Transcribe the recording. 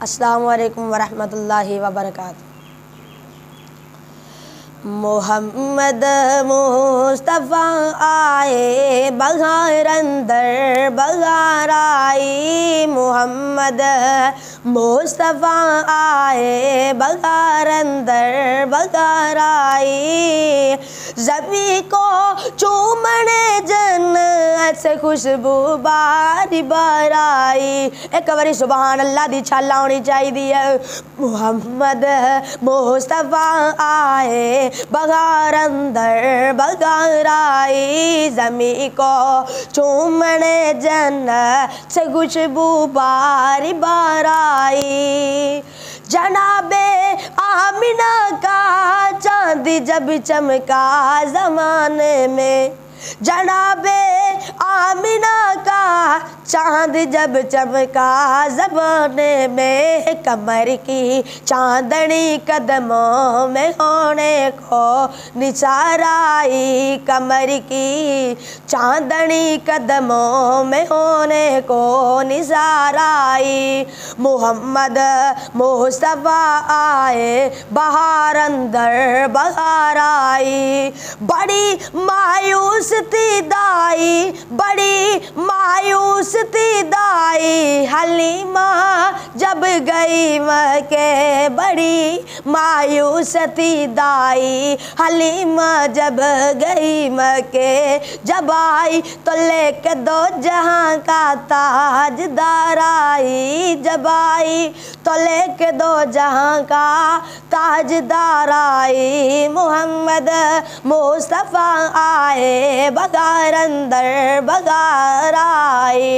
अस्सलामु अलैकुम वरहमतुल्लाहि वबरकातुहू। मोहम्मद मुस्तफ़ा आए बहार अंदर बहार आई। मोहम्मद मुस्तफ़ा आए बहार अंदर बहार आई। ज़मी को चूमने जन्नत से खुशबू बारी बार आई। एक बारी सुबहान अल्लाह दी छाला होनी चाहिए। मोहम्मद मुस्तफ़ा आए बहार अंदर बहार आई। ज़मी को चूमने जन्नत से खुशबू बारी बार आई। जनाबे आमिना का चांद जब चमका ज़माने में, जनाबे आमिना का चांद जब चमका ज़माने में, कमर की चांदनी कदमों में होने को निसार आई। कमर की चांदनी कदमों में होने को निसार आई। मोहम्मद मुस्तफ़ा आए बहार अंदर बहार आई। बड़ी मायूस थी दाई, बड़ी मायूस थी दाई, हलीमा जब गई मके। बड़ी मायूस थी दाई, हलीमा जब गई मके। जब आई तो लेके दो जहां का ताजदार आई। जब आई तो लेके दो जहां का ताजदार आई। मोहम्मद मुस्तफ़ा आए बहार अंदर बहार आई।